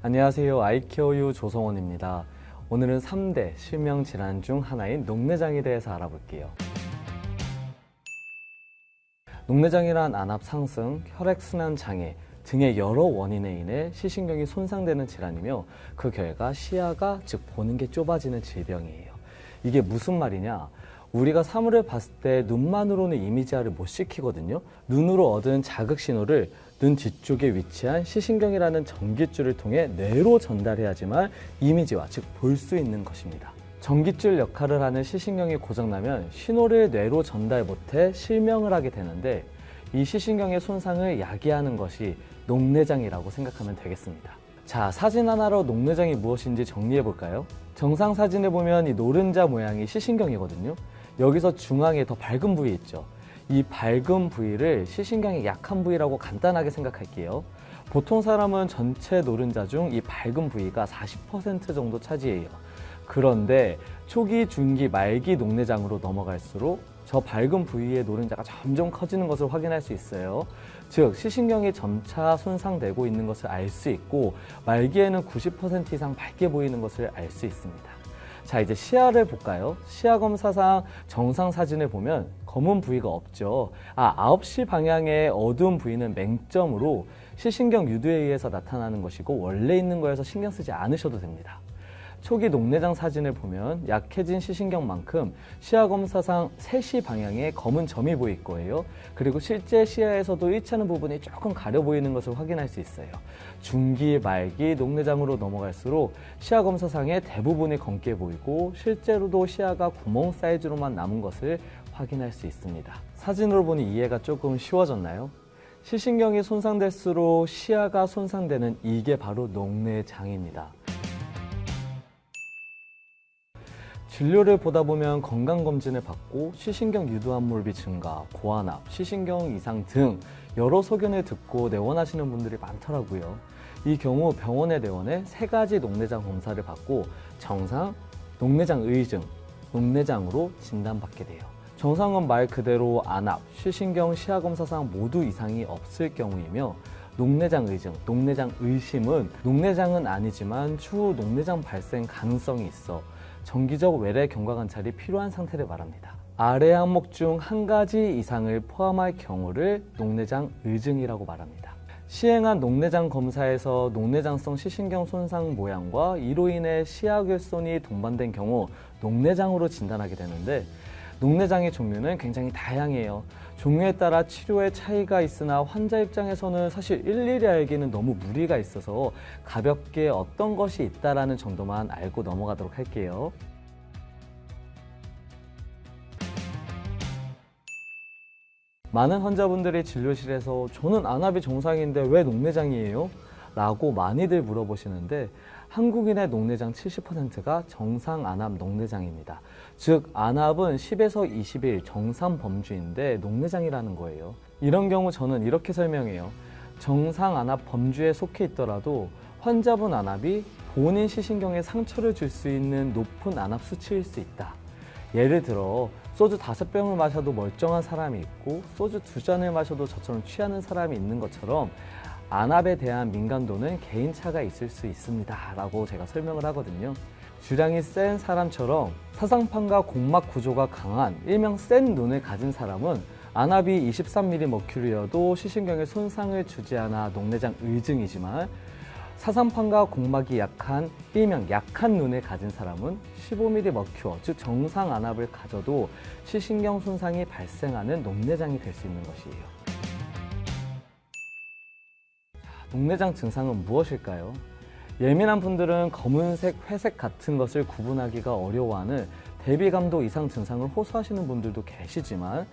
안녕하세요. 아이케어유 조성원입니다. 오늘은 3대 실명 질환 중 하나인 녹내장에 대해서 알아볼게요. 녹내장이란 안압 상승, 혈액순환 장애 등의 여러 원인에 인해 시신경이 손상되는 질환이며 그 결과 시야가, 즉 보는 게 좁아지는 질병이에요. 이게 무슨 말이냐? 우리가 사물을 봤을 때 눈만으로는 이미지화를 못 시키거든요. 눈으로 얻은 자극 신호를 눈 뒤쪽에 위치한 시신경이라는 전깃줄을 통해 뇌로 전달해야지만 이미지화, 즉 볼 수 있는 것입니다. 전깃줄 역할을 하는 시신경이 고장나면 신호를 뇌로 전달 못해 실명을 하게 되는데, 이 시신경의 손상을 야기하는 것이 녹내장이라고 생각하면 되겠습니다. 자, 사진 하나로 녹내장이 무엇인지 정리해 볼까요? 정상 사진을 보면 이 노른자 모양이 시신경이거든요. 여기서 중앙에 더 밝은 부위 있죠. 이 밝은 부위를 시신경의 약한 부위라고 간단하게 생각할게요. 보통 사람은 전체 노른자 중 이 밝은 부위가 40% 정도 차지해요. 그런데 초기, 중기, 말기 녹내장으로 넘어갈수록 저 밝은 부위의 노른자가 점점 커지는 것을 확인할 수 있어요. 즉, 시신경이 점차 손상되고 있는 것을 알 수 있고, 말기에는 90% 이상 밝게 보이는 것을 알 수 있습니다. 자, 이제 시야를 볼까요? 시야 검사상 정상 사진을 보면 검은 부위가 없죠. 9시 방향의 어두운 부위는 맹점으로 시신경 유두에 의해서 나타나는 것이고, 원래 있는 거여서 신경 쓰지 않으셔도 됩니다. 초기 녹내장 사진을 보면 약해진 시신경만큼 시야 검사상 3시 방향에 검은 점이 보일 거예요. 그리고 실제 시야에서도 일치하는 부분이 조금 가려 보이는 것을 확인할 수 있어요. 중기, 말기, 녹내장으로 넘어갈수록 시야 검사상의 대부분이 검게 보이고, 실제로도 시야가 구멍 사이즈로만 남은 것을 확인할 수 있습니다. 사진으로 보니 이해가 조금 쉬워졌나요? 시신경이 손상될수록 시야가 손상되는 이게 바로 녹내장입니다. 진료를 보다 보면 건강검진을 받고 시신경 유두함몰비 증가, 고환압, 시신경 이상 등 여러 소견을 듣고 내원하시는 분들이 많더라고요. 이 경우 병원에 내원해 3가지 녹내장 검사를 받고 정상, 녹내장 의증, 녹내장으로 진단받게 돼요. 정상은 말 그대로 안압, 시신경 시야 검사상 모두 이상이 없을 경우이며, 녹내장 의증, 녹내장 의심은 녹내장은 아니지만 추후 녹내장 발생 가능성이 있어 정기적 외래 경과관찰이 필요한 상태를 말합니다. 아래 항목 중 한 가지 이상을 포함할 경우를 녹내장 의증이라고 말합니다. 시행한 녹내장 검사에서 녹내장성 시신경 손상 모양과 이로 인해 시야결손이 동반된 경우 녹내장으로 진단하게 되는데, 녹내장의 종류는 굉장히 다양해요. 종류에 따라 치료에 차이가 있으나 환자 입장에서는 사실 일일이 알기는 너무 무리가 있어서 가볍게 어떤 것이 있다라는 정도만 알고 넘어가도록 할게요. 많은 환자분들이 진료실에서 저는 안압이 정상인데 왜 녹내장이에요? 라고 많이들 물어보시는데, 한국인의 녹내장 70%가 정상 안압 녹내장입니다. 즉, 안압은 10에서 20일 정상 범주인데 녹내장이라는 거예요. 이런 경우 저는 이렇게 설명해요. 정상 안압 범주에 속해 있더라도 환자분 안압이 본인 시신경에 상처를 줄 수 있는 높은 안압 수치일 수 있다. 예를 들어 소주 5병을 마셔도 멀쩡한 사람이 있고, 소주 2잔을 마셔도 저처럼 취하는 사람이 있는 것처럼 안압에 대한 민감도는 개인차가 있을 수 있습니다 라고 제가 설명을 하거든요. 주량이 센 사람처럼 사상판과 공막 구조가 강한 일명 센 눈을 가진 사람은 안압이 23mm머큐리여도 시신경에 손상을 주지 않아 녹내장 의증이지만, 사상판과 공막이 약한 일명 약한 눈을 가진 사람은 15mm머큐어, 즉 정상 안압을 가져도 시신경 손상이 발생하는 녹내장이 될 수 있는 것이에요. 녹내장 증상은 무엇일까요? 예민한 분들은 검은색, 회색 같은 것을 구분하기가 어려워하는 대비감도 이상 증상을 호소하시는 분들도 계시지만,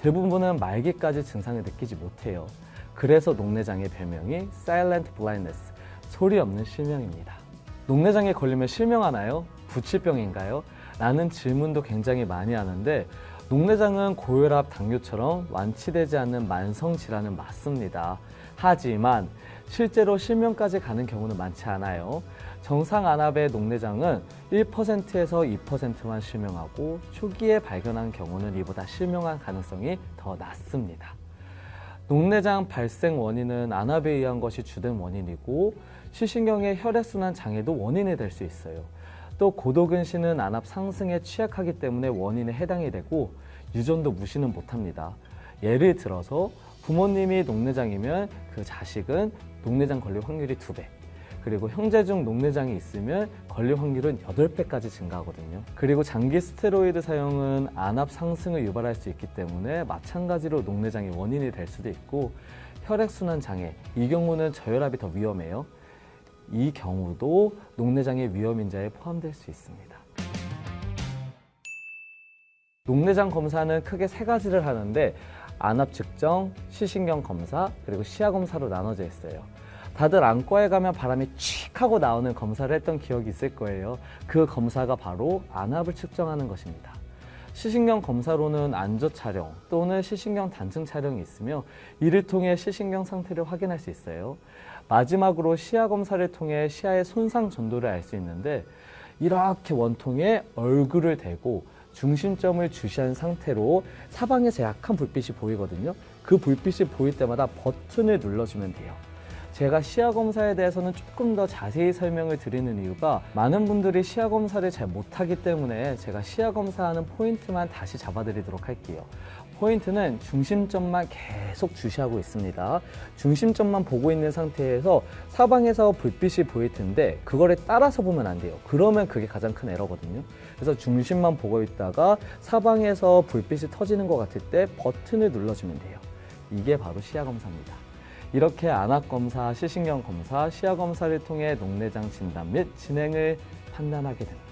대부분은 말기까지 증상을 느끼지 못해요. 그래서 녹내장의 별명이 Silent Blindness, 소리 없는 실명입니다. 녹내장에 걸리면 실명하나요? 부치병인가요? 라는 질문도 굉장히 많이 하는데, 녹내장은 고혈압, 당뇨처럼 완치되지 않는 만성 질환은 맞습니다. 하지만 실제로 실명까지 가는 경우는 많지 않아요. 정상 안압의 녹내장은 1%에서 2%만 실명하고, 초기에 발견한 경우는 이보다 실명한 가능성이 더 낮습니다. 녹내장 발생 원인은 안압에 의한 것이 주된 원인이고 시신경의 혈액순환 장애도 원인이 될 수 있어요. 또 고도근시는 안압 상승에 취약하기 때문에 원인에 해당이 되고 유전도 무시는 못합니다. 예를 들어서 부모님이 녹내장이면 그 자식은 녹내장 걸릴 확률이 2배, 그리고 형제 중 녹내장이 있으면 걸릴 확률은 8배까지 증가하거든요. 그리고 장기 스테로이드 사용은 안압 상승을 유발할 수 있기 때문에 마찬가지로 녹내장의 원인이 될 수도 있고, 혈액순환 장애, 이 경우는 저혈압이 더 위험해요. 이 경우도 녹내장의 위험 인자에 포함될 수 있습니다. 녹내장 검사는 크게 3가지를 하는데 안압 측정, 시신경 검사, 그리고 시야 검사로 나눠져 있어요. 다들 안과에 가면 바람이 칙 하고 나오는 검사를 했던 기억이 있을 거예요. 그 검사가 바로 안압을 측정하는 것입니다. 시신경 검사로는 안조 촬영 또는 시신경 단층 촬영이 있으며 이를 통해 시신경 상태를 확인할 수 있어요. 마지막으로 시야 검사를 통해 시야의 손상 정도를 알 수 있는데, 이렇게 원통에 얼굴을 대고 중심점을 주시한 상태로 사방에서 약한 불빛이 보이거든요. 그 불빛이 보일 때마다 버튼을 눌러주면 돼요. 제가 시야 검사에 대해서는 조금 더 자세히 설명을 드리는 이유가 많은 분들이 시야 검사를 잘 못하기 때문에 제가 시야 검사하는 포인트만 다시 잡아드리도록 할게요. 포인트는 중심점만 계속 주시하고 있습니다. 중심점만 보고 있는 상태에서 사방에서 불빛이 보일 텐데 그거를 따라서 보면 안 돼요. 그러면 그게 가장 큰 에러거든요. 그래서 중심만 보고 있다가 사방에서 불빛이 터지는 것 같을 때 버튼을 눌러주면 돼요. 이게 바로 시야 검사입니다. 이렇게 안압 검사, 시신경 검사, 시야 검사를 통해 녹내장 진단 및 진행을 판단하게 됩니다.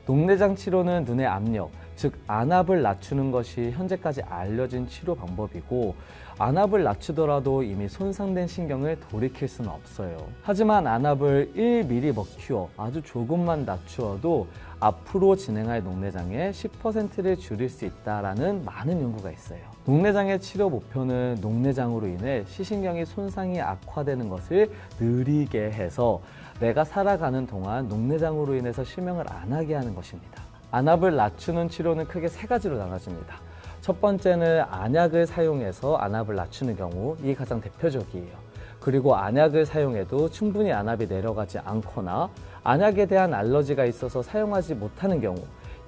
녹내장 치료는 눈의 압력, 즉 안압을 낮추는 것이 현재까지 알려진 치료 방법이고, 안압을 낮추더라도 이미 손상된 신경을 돌이킬 수는 없어요. 하지만 안압을 1mMHg 아주 조금만 낮추어도 앞으로 진행할 녹내장의 10%를 줄일 수 있다는 많은 연구가 있어요. 녹내장의 치료 목표는 녹내장으로 인해 시신경의 손상이 악화되는 것을 느리게 해서 내가 살아가는 동안 녹내장으로 인해서 실명을 안 하게 하는 것입니다. 안압을 낮추는 치료는 크게 3가지로 나눠집니다. 첫 번째는 안약을 사용해서 안압을 낮추는 경우, 이게 가장 대표적이에요. 그리고 안약을 사용해도 충분히 안압이 내려가지 않거나 안약에 대한 알러지가 있어서 사용하지 못하는 경우,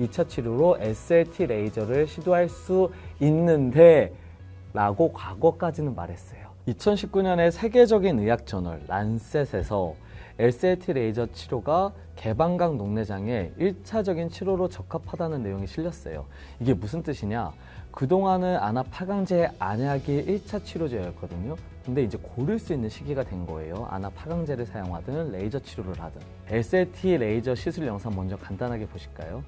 2차 치료로 SLT 레이저를 시도할 수 있는데 라고 과거까지는 말했어요. 2019년에 세계적인 의학 저널 란셋에서 SLT 레이저 치료가 개방각 녹내장의 1차적인 치료로 적합하다는 내용이 실렸어요. 이게 무슨 뜻이냐? 그동안은 안압 파강제 안약이 1차 치료제였거든요. 근데 이제 고를 수 있는 시기가 된 거예요. 안압 파강제를 사용하든 레이저 치료를 하든. SLT 레이저 시술 영상 먼저 간단하게 보실까요?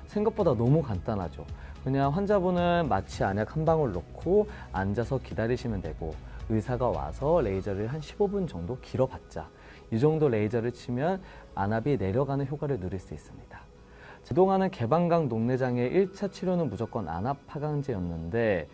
생각보다 너무 간단하죠. 그냥 환자분은 마취 안약 한 방울 넣고 앉아서 기다리시면 되고, 의사가 와서 레이저를 한 15분 정도 길어봤자 이 정도 레이저를 치면 안압이 내려가는 효과를 누릴 수 있습니다. 그동안은 개방각 녹내장의 1차 치료는 무조건 안압 파강제였는데,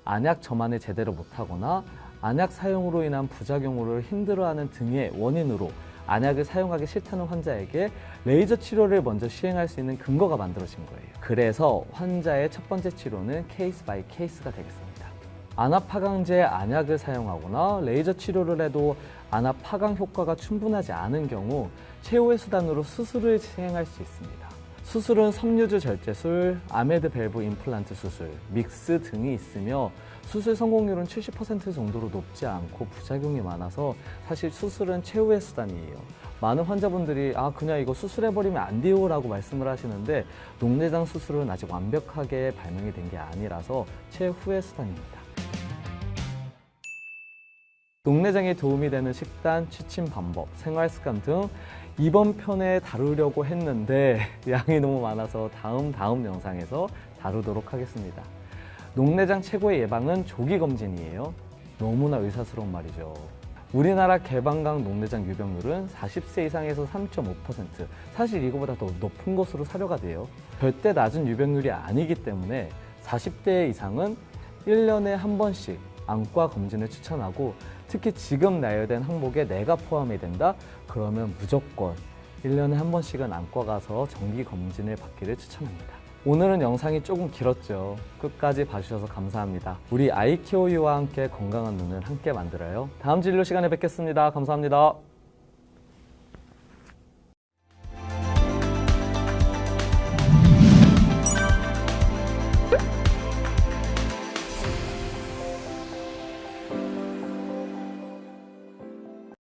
안약 저만을 제대로 못하거나 안약 사용으로 인한 부작용으로 힘들어하는 등의 원인으로 안약을 사용하기 싫다는 환자에게 레이저 치료를 먼저 시행할 수 있는 근거가 만들어진 거예요. 그래서 환자의 첫 번째 치료는 케이스 바이 케이스가 되겠습니다. 안압 파강제 안약을 사용하거나 레이저 치료를 해도 안압 파강 효과가 충분하지 않은 경우 최후의 수단으로 수술을 시행할 수 있습니다. 수술은 섬유주 절제술, 아메드 밸브 임플란트 수술, 믹스 등이 있으며 수술 성공률은 70% 정도로 높지 않고 부작용이 많아서 사실 수술은 최후의 수단이에요. 많은 환자분들이 그냥 이거 수술해버리면 안 돼요 라고 말씀을 하시는데, 녹내장 수술은 아직 완벽하게 발명이 된 게 아니라서 최후의 수단입니다. 녹내장에 도움이 되는 식단, 취침 방법, 생활 습관 등 이번 편에 다루려고 했는데 양이 너무 많아서 다음 영상에서 다루도록 하겠습니다. 녹내장 최고의 예방은 조기검진이에요. 너무나 의사스러운 말이죠. 우리나라 개방각 녹내장 유병률은 40세 이상에서 3.5%, 사실 이거보다 더 높은 것으로 사료가 돼요. 절대 낮은 유병률이 아니기 때문에 40대 이상은 1년에 한 번씩 안과 검진을 추천하고, 특히 지금 나열된 항목에 내가 포함이 된다? 그러면 무조건 1년에 한 번씩은 안과 가서 정기 검진을 받기를 추천합니다. 오늘은 영상이 조금 길었죠. 끝까지 봐주셔서 감사합니다. 우리 아이키오유와 함께 건강한 눈을 함께 만들어요. 다음 진료 시간에 뵙겠습니다. 감사합니다.